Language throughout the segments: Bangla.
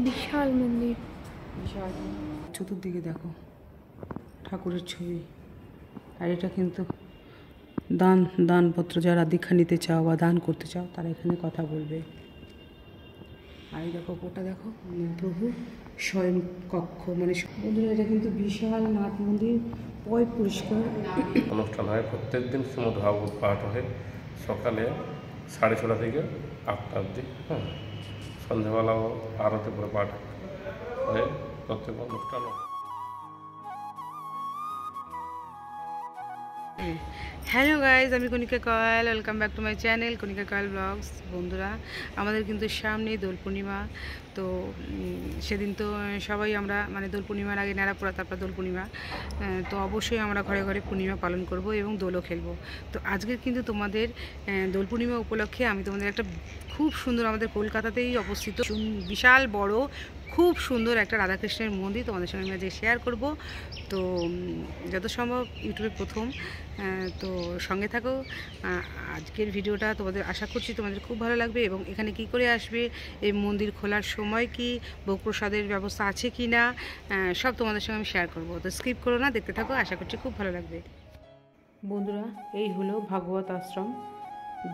বিশাল মন্দির, বিশাল। চতুর্দিকে দেখো ঠাকুরের ছবি। আর এটা কিন্তু দানপত্র, যারা দীক্ষা নিতে চাও বা দান করতে চাও তারা এখানে কথা বলবে। আর এই দেখো ওটা দেখো প্রভু শয়ন কক্ষ, মানে বন্ধুরা এটা কিন্তু বিশাল নাট মন্দির, পরিষ্কার। অনুষ্ঠান হয় প্রত্যেক দিন শ্রীমদ্ ভাগবত পাঠ হয় সকালে 6:30 থেকে 8টা অবধি। হ্যাঁ, সন্ধ্যাবেলাও আরতি করে পাঠ হয়ে প্রত্যেক অনুষ্ঠানও। হ্যালো গাইজ, আমি Kanika Koyal, welcome back to my channel Kanika Koyal blogs. বন্ধুরা, আমাদের কিন্তু সামনেই দোল পূর্ণিমা। তো সেদিন তো সবাই আমরা মানে দোল পূর্ণিমার আগে ন্যাড়াপোড়া, তারপর দোল পূর্ণিমা। তো অবশ্যই আমরা ঘরে ঘরে পূর্ণিমা পালন করব এবং দোলও খেলবো। তো আজকের কিন্তু তোমাদের দোল পূর্ণিমা উপলক্ষে আমি তোমাদের একটা খুব সুন্দর, আমাদের কলকাতাতেই অবস্থিত বিশাল বড় খুব সুন্দর একটা রাধাকৃষ্ণের মন্দির তোমাদের সঙ্গে আমি আজকে শেয়ার করব। তো যত সম্ভব ইউটিউবে প্রথম, তো সঙ্গে থাকো। আজকের ভিডিওটা তোমাদের আশা করছি তোমাদের খুব ভালো লাগবে। এবং এখানে কি করে আসবে, এই মন্দির খোলার সময় কি, ভোগ প্রসাদের ব্যবস্থা আছে কি না, সব তোমাদের সঙ্গে আমি শেয়ার করব। তো স্কিপ করো না, দেখতে থাকো, আশা করছি খুব ভালো লাগবে। বন্ধুরা, এই হলো ভাগবত আশ্রম,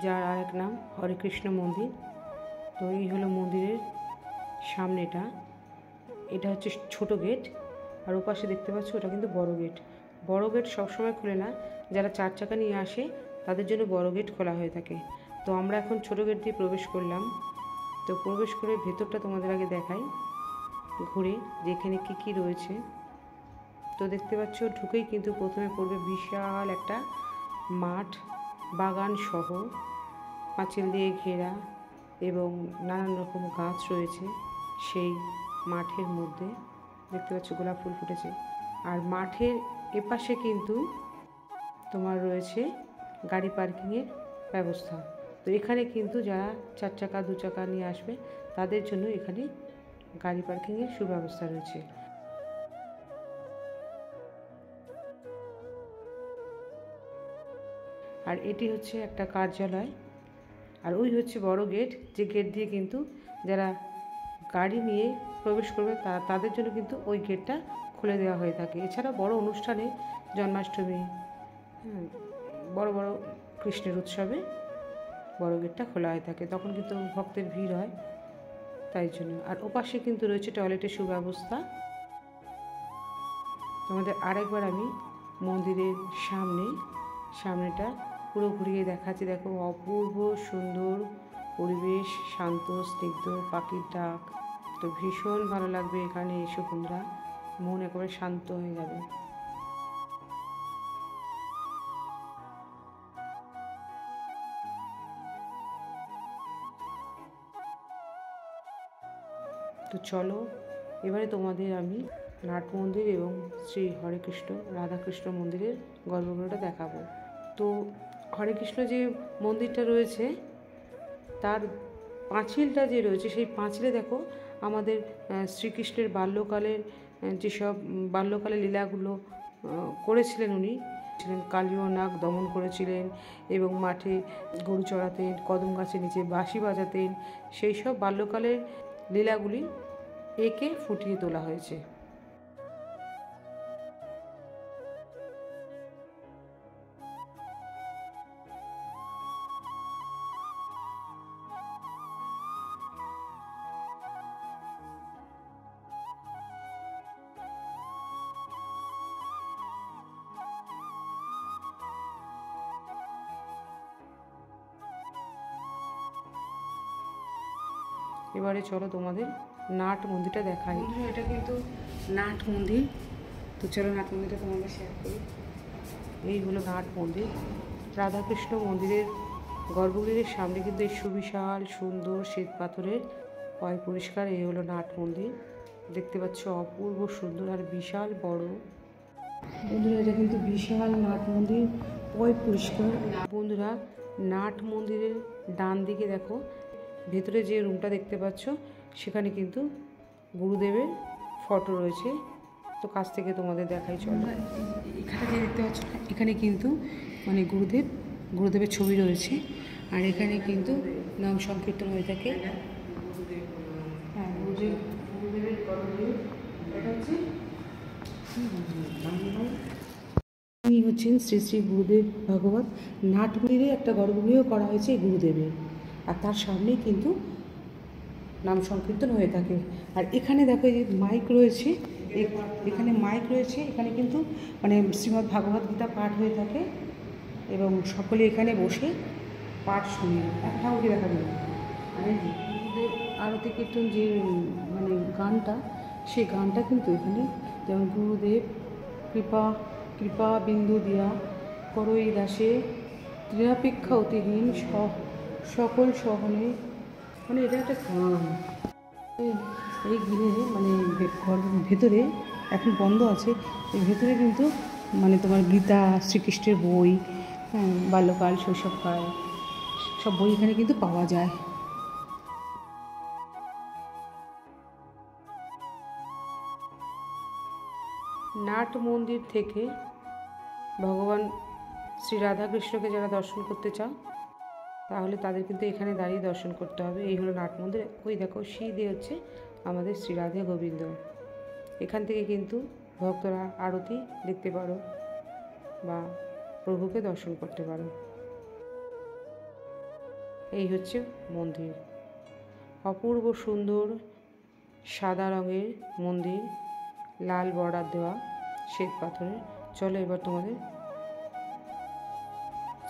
যার আরেক নাম হরেকৃষ্ণ মন্দির। তো এই হলো মন্দিরের সামনেটা। এটা হচ্ছে ছোট গেট, আর ওপাশে দেখতে পাচ্ছ ওটা কিন্তু বড় গেট। বড় গেট সবসময় খুলে না, যারা 4 চাকা নিয়ে আসে তাদের জন্য বড় গেট খোলা হয়ে থাকে। তো আমরা এখন ছোট গেট দিয়ে প্রবেশ করলাম। তো প্রবেশ করে ভেতরটা তোমাদের আগে দেখাই ঘুরে, যে এখানে কী কী রয়েছে। তো দেখতে পাচ্ছ ঢুকেই কিন্তু প্রথমে পড়বে বিশাল একটা মাঠ, বাগান সহ, পাঁচিল দিয়ে ঘেরা এবং নানান রকম গাছ রয়েছে। সেই মাঠের মধ্যে দেখতে পাচ্ছ গোলাপ ফুল ফুটেছে। আর মাঠের এপাশে কিন্তু তোমার রয়েছে গাড়ি পার্কিংয়ের ব্যবস্থা। তো এখানে কিন্তু যারা 4 চাকা 2 চাকা নিয়ে আসবে তাদের জন্য এখানে গাড়ি পার্কিংয়ের সুব্যবস্থা রয়েছে। আর এটি হচ্ছে একটা কার্যালয়। আর ওই হচ্ছে বড় গেট, যে গেট দিয়ে কিন্তু যারা গাড়ি নিয়ে প্রবেশ করবে তাদের জন্য কিন্তু ওই গেটটা খুলে দেওয়া হয়ে থাকে। এছাড়া বড় অনুষ্ঠানে, জন্মাষ্টমী, বড় বড় কৃষ্ণের উৎসবে বড় গেটটা খোলা হয়ে থাকে, তখন কিন্তু ভক্তের ভিড় হয় তাই জন্য। আর ওপাশে কিন্তু রয়েছে টয়লেটের সুব্যবস্থা। তোমাদের আরেকবার আমি মন্দিরের সামনেটা পুরো ঘুরিয়ে দেখাচ্ছি। দেখো অপূর্ব সুন্দর পরিবেশ, শান্ত স্নিগ্ধ, পাখির ডাক। তো ভীষণ ভালো লাগবে এখানে এসে বন্ধুরা, মন একেবারে শান্ত হয়ে যাবে। তো চলো এবারে তোমাদের আমি নাট মন্দির এবং শ্রী হরেকৃষ্ণ রাধাকৃষ্ণ মন্দিরের গর্ভগৃহটা দেখাবো। তো হরেকৃষ্ণ যে মন্দিরটা রয়েছে তার পাঁচিলটা যে রয়েছে, সেই পাঁচিলে দেখো আমাদের শ্রীকৃষ্ণের যেসব বাল্যকালের লীলাগুলো করেছিলেন উনি ছিলেন। কালীয় নাগ দমন করেছিলেন এবং মাঠে গরু চড়াতেন, কদম গাছের নিচে বাঁশি বাজাতেন। সেই সব বাল্যকালের লীলাগুলি একে ফুটিয়ে তোলা হয়েছে। এবারে চলো তোমাদের নাট মন্দিরটা দেখাই। এটা কিন্তু নাট মন্দির। তো চলো নাট মন্দিরটা তোমাদের শেয়ার করি। এই হলো নাট মন্দির। রাধাকৃষ্ণ মন্দিরের গর্ভগৃহের সামনে কিন্তু এই সুবিশাল সুন্দর শ্বেত পাথরের পরিষ্কার, এই হলো নাট মন্দির। দেখতে পাচ্ছ অপূর্ব সুন্দর আর বিশাল বড়। বন্ধুরা, এটা কিন্তু বিশাল নাট মন্দির, পরিষ্কার। বন্ধুরা, নাট মন্দিরের ডান দিকে দেখো ভেতরে যে রুমটা দেখতে পাচ্ছ সেখানে কিন্তু গুরুদেবের ফটো রয়েছে। তো কাছ থেকে তোমাদের দেখাই চলো। এখানে যে দেখতে পাচ্ছ এখানে কিন্তু মানে গুরুদেবের ছবি রয়েছে। আর এখানে কিন্তু নাম সংকীর্তন হয়ে থাকে। হ্যাঁ, গুরুদেব উনি হচ্ছেন শ্রী শ্রী গুরুদেব ভগবত নাটমন্দিরে একটা গর্ভগৃহ করা হয়েছে এই গুরুদেবের, আর তার সামনেই কিন্তু নাম সংকীর্তন হয়ে থাকে। আর এখানে দেখো এই যে মাইক রয়েছে, এখানে মাইক রয়েছে, এখানে কিন্তু মানে শ্রীমদ্ ভাগবত গীতা পাঠ হয়ে থাকে এবং সকলে এখানে বসে পাঠ শুনে। একটা ওকে দেখা যাবে মানে গুরুদেব আরতি কীর্তন যে মানে গানটা, সেই গানটা কিন্তু এখানে যেমন গুরুদেব কৃপা কৃপা বিন্দু দিয়া করই দাসে তৃণাপেক্ষা অতিহীন সকল সহনে, মানে এটা একটা গান। এই গৃহে মানে ভেতরে এখন বন্ধ আছে, এই ভেতরে কিন্তু মানে তোমার গীতা, শ্রীকৃষ্ণের বই, হ্যাঁ, বাল্যকাল, শৈশবকাল সব বই এখানে কিন্তু পাওয়া যায়। নাট মন্দির থেকে ভগবান শ্রী রাধাকৃষ্ণকে যারা দর্শন করতে চাও তাহলে তাদের কিন্তু এখানে দাঁড়িয়ে দর্শন করতে হবে। এই হলো নাট মন্দির। ওই দেখো সিঁড়ি হচ্ছে আমাদের শ্রী রাধে গোবিন্দ। এখান থেকে কিন্তু ভক্তরা আরতি দেখতে পারো বা প্রভুকে দর্শন করতে পারো। এই হচ্ছে মন্দির, অপূর্ব সুন্দর সাদা রঙের মন্দির, লাল বর্ডার দেওয়া শ্বেত পাথরের। চলো এবার তোমাদের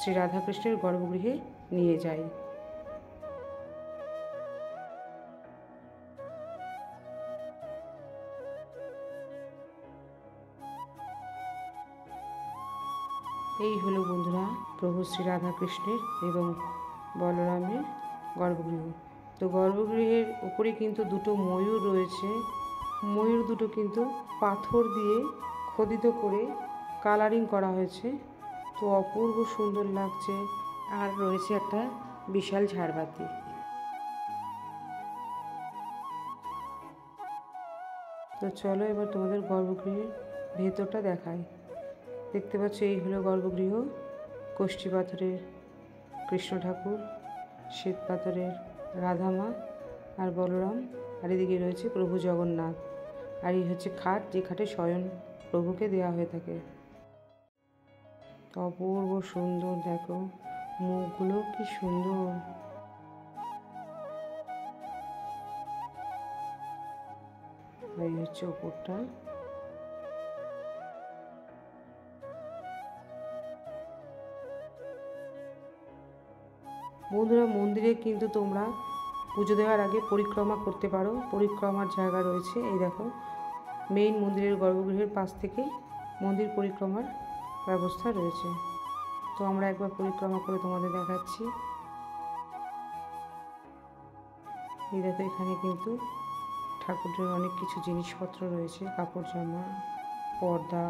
শ্রী রাধাকৃষ্ণের গর্ভগৃহে নিয়ে যাই। এই হলো বন্ধুরা প্রভু শ্রী রাধাকৃষ্ণের এবং বলরামের গর্ভগৃহ। তো গর্ভগৃহের উপরে কিন্তু দুটো ময়ূর রয়েছে। ময়ূর দুটো কিন্তু পাথর দিয়ে খোদিত করে কালারিং করা হয়েছে, তো অপূর্ব সুন্দর লাগছে। আর রয়েছে একটা বিশাল ঝাড়বাতি। তো চলো এবার তোমাদের গর্ভগৃহের ভেতরটা দেখাই। দেখতে পাচ্ছ এই হলো গর্ভগৃহ, কষ্টি পাথরের কৃষ্ণ ঠাকুর, শ্বেত পাথরের রাধামা আর বলরাম, আর এদিকে রয়েছে প্রভু জগন্নাথ। আর এই হচ্ছে খাট, যে খাটে শয়ন প্রভুকে দেওয়া হয়ে থাকে। অপূর্ব সুন্দর, দেখো মুখগুলো কি সুন্দর। এই হচ্ছে ওপরটা। বন্ধুরা মন্দিরে কিন্তু তোমরা পুজো দেওয়ার আগে পরিক্রমা করতে পারো, পরিক্রমার জায়গা রয়েছে। এই দেখো মেইন মন্দিরের গর্ভগৃহের পাশ থেকে মন্দির পরিক্রমার ব্যবস্থা রয়েছে। তো আমরা একবার পরিক্রমা করে তোমাদের দেখাচ্ছি। এই দেখো এখানে কিন্তু ঠাকুরের অনেক কিছু জিনিসপত্র রয়েছে, কাপড় জামা, পর্দা।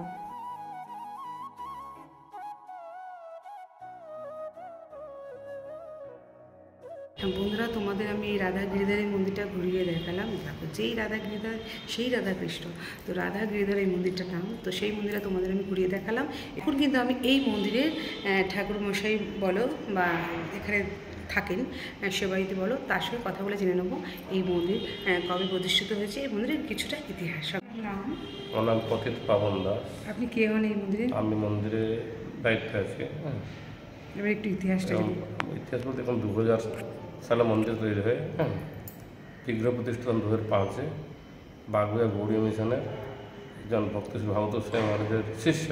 বন্ধুরা তোমাদের আমি এই রাধা গিরিধারের মন্দিরটা ঘুরিয়ে দেখালাম। দেখো যেই রাধা গিরিধার সেই রাধাকৃষ্ণ, তো রাধা গিরিধার এই মন্দিরটার নাম। তো সেই মন্দিরটা তোমাদের আমি ঘুরিয়ে দেখালাম। এখন কিন্তু আমি এই মন্দিরের ঠাকুরমশাই বলো বা এখানে থাকেন সেবাইতে বলো, তার সঙ্গে কথা বলে জেনে নেবো এই মন্দির কবে প্রতিষ্ঠিত হয়েছে, এই মন্দিরের কিছুটা ইতিহাস। নাম? আমার নাম পতিত পাবন দাস। আপনি কে হন এই মন্দিরে? আমি মন্দিরে দায়িত্বে আছি। এবার একটু ইতিহাসটা। ইতিহাস বলতে এখন 2000 সালে মন্দির তৈরি হয়। বিগ্রহ প্রতিষ্ঠান 2005-এ বাগুয়া গৌড়ীয় মিশনের একজন ভক্ত শ্রী ভাগবত স্বামী মহারাজের শিষ্য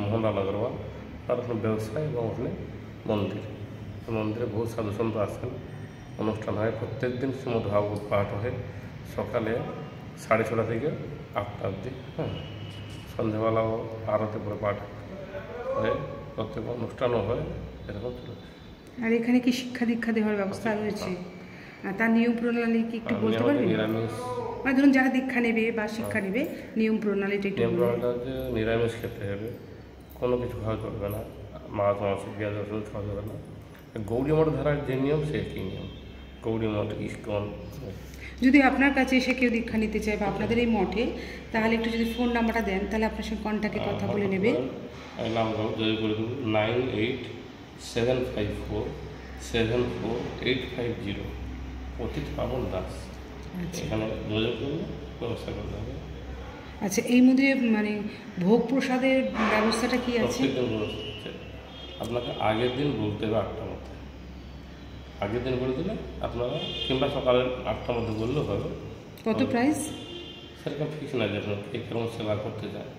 মোহনলাল আগরওয়াল, তার ওখানে ব্যবসায় এবং ওখানে মন্দিরে বহু সাধুসন্ত আসেন, অনুষ্ঠান হয়। প্রত্যেক দিন শ্রীমদ্ ভাগবত পাঠ হয় সকালে 6:30 থেকে 8টা অবধি। সন্ধ্যাবেলাও আরতি পরে পাঠ হয়, প্রত্যেক অনুষ্ঠানও হয়, এরকম চলে। আর এখানে কি শিক্ষা দীক্ষা দেওয়ার ব্যবস্থা রয়েছে? তার নিয়ম প্রণালী কি একটু বলতে পারবেন? নিরামিষ, মানে ধরুন যারা দীক্ষা নেবে বা শিক্ষা নেবে, নিয়ম প্রণালীটা একটু। নিয়ম প্রণালীটা হচ্ছে নিরামিষ খেতে হবে, কোনো কিছু খাওয়া চলবে না, মাছ মাংস পেঁয়াজ রসুন খাওয়া যাবে না। গৌড়ী মঠ ধারার যে নিয়ম সে একই নিয়ম, গৌড়ী মঠ ইস্কন। যদি আপনার কাছে এসে কেউ দীক্ষা নিতে চায় বা আপনাদের এই মঠে, তাহলে একটু যদি ফোন নাম্বারটা দেন তাহলে আপনার সঙ্গে কন্ট্যাক্টে কথা বলে নেবে। নাম্বার যদি বলে দেবো 9875474850, পতিত পাবন দাস। এখানে যোগাযোগ করলে ব্যবস্থা করতে হবে। আচ্ছা, এই মন্দিরে মানে ভোগ প্রসাদের ব্যবস্থাটা কি আছে? প্রত্যেকদিন খরচ হচ্ছে। আপনাকে আগের দিন বলতে হবে 8টার মধ্যে। আগের দিন বলে দিলে আপনারা, কিংবা সকালের 8টার মধ্যে বললেও হবে। কত প্রাইস? সেরকম ফিক্স না যে আপনার কে কেমন সেবা করতে চায়।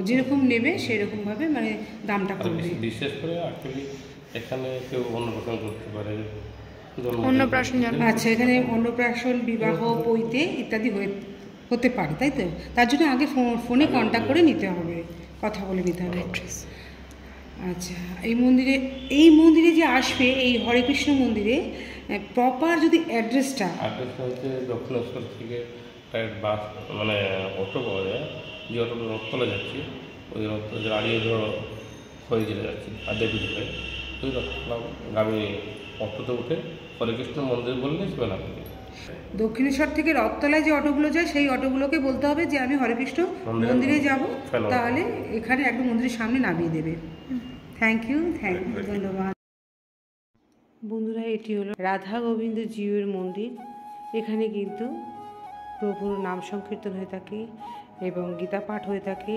যেরকম নেবে সেরকমভাবে মানে দামটা আর করবে। বিশেষ করে অ্যাকচুয়ালি এখানে কেউ অন্নপ্রাশন করতে পারে, অন্নপ্রাশন আচ্ছা, এখানে অন্নপ্রাশন, বিবাহ, পৈতে ইত্যাদি হতে পারে, তাই তো? তার জন্য আগে ফোনে কন্ট্যাক্ট করে নিতে হবে, কথা বলে নিতে হবে। আচ্ছা, এই মন্দিরে যে আসবে, এই হরে কৃষ্ণ মন্দিরে প্রপার যদি অ্যাড্রেসটা হচ্ছে দক্ষিণেশ্বর থেকে প্রায় বাস মানে অটো পাওয়া যায়, যে অটোটা রথতলা যাচ্ছি, ওই রথতলা দাঁড়িয়ে ধরো হয়ে গেলে যাচ্ছি আর দেবী দিকে, ওই রথতলা গ্রামে অটোতে উঠে হরে কৃষ্ণ মন্দির বললে সেবেন আপনি। দক্ষিণেশ্বর থেকে রথতলায় যে অটোগুলো যায় সেই অটোগুলোকে বলতে হবে যে আমি হরেকৃষ্ণ মন্দিরে যাব, তাহলে এখানে একদম মন্দিরের সামনে নামিয়ে দেবে। থ্যাংক ইউ, ধন্যবাদ। বন্ধুরা, এটি হলো রাধা গোবিন্দ জিউর মন্দির। এখানে কিন্তু প্রভুর নাম সংকীর্তন হয়ে থাকে এবং গীতা পাঠ হয়ে থাকে,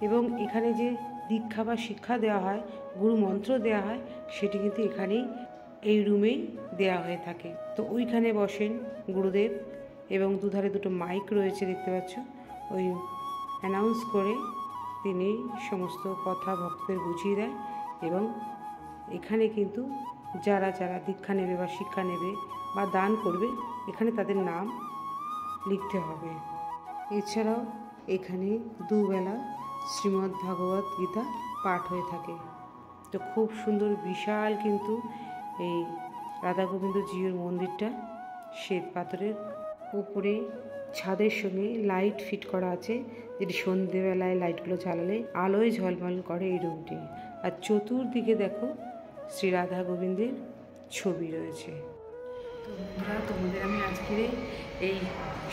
এবং এখানে যে দীক্ষা বা শিক্ষা দেওয়া হয়, গুরু মন্ত্র দেওয়া হয়, সেটি কিন্তু এখানেই এই রুমেই দেওয়া হয়ে থাকে। তো ওইখানে বসেন গুরুদেব, এবং দুধারে দুটো মাইক রয়েছে দেখতে পাচ্ছ, ওই অ্যানাউন্স করে তিনি সমস্ত কথা ভক্তদের বুঝিয়ে দেয়। এবং এখানে কিন্তু যারা যারা দীক্ষা নেবে বা শিক্ষা নেবে বা দান করবে, এখানে তাদের নাম লিখতে হবে। এছাড়াও এখানে দুবেলা শ্রীমদ্ ভাগবত গীতা পাঠ হয়ে থাকে। তো খুব সুন্দর, বিশাল কিন্তু এই রাধা গোবিন্দ জিউর মন্দিরটা। শ্বেত পাথরের উপরে ছাদের সঙ্গে লাইট ফিট করা আছে, যেটি সন্ধেবেলায় লাইটগুলো জ্বালালে আলোয় ঝলমল করে এই রুমটি। আর চতুর্দিকে দেখো শ্রী রাধা গোবিন্দের ছবি রয়েছে। তো বন্ধুরা, তোমাদের আমি আজকের এই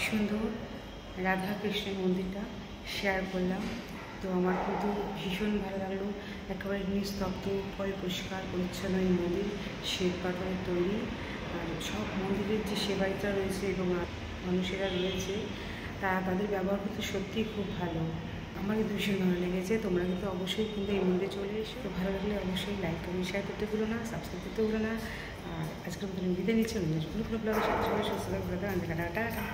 সুন্দর রাধা কৃষ্ণের মন্দিরটা শেয়ার করলাম। তো আমার কিন্তু ভীষণ ভালো লাগলো। একেবারে নিস্তব্ধ, পরিষ্কার পরিচ্ছন্ন এই মন্দির, শ্বেত পাথরের তৈরি। আর সব মন্দিরের যে সেবায়িতা রয়েছে এবং মানুষেরা রয়েছে, তাদের ব্যবহার করতে সত্যিই খুব ভালো। আমার কিন্তু ভীষণ ভালো লেগেছে। তোমরা কিন্তু অবশ্যই কিন্তু এই মন্দিরে চলে এসো। তো ভালো লাগলে অবশ্যই লাইক কমেন্ট শেয়ার করতে ভুলো না, সাবস্ক্রাইব করতে ভুলো না। আর আজকের মতো বিদায় নিচ্ছি, অন্য কোনো ব্লগের সাথে সবাই সুস্থ থাকবে। টাটা।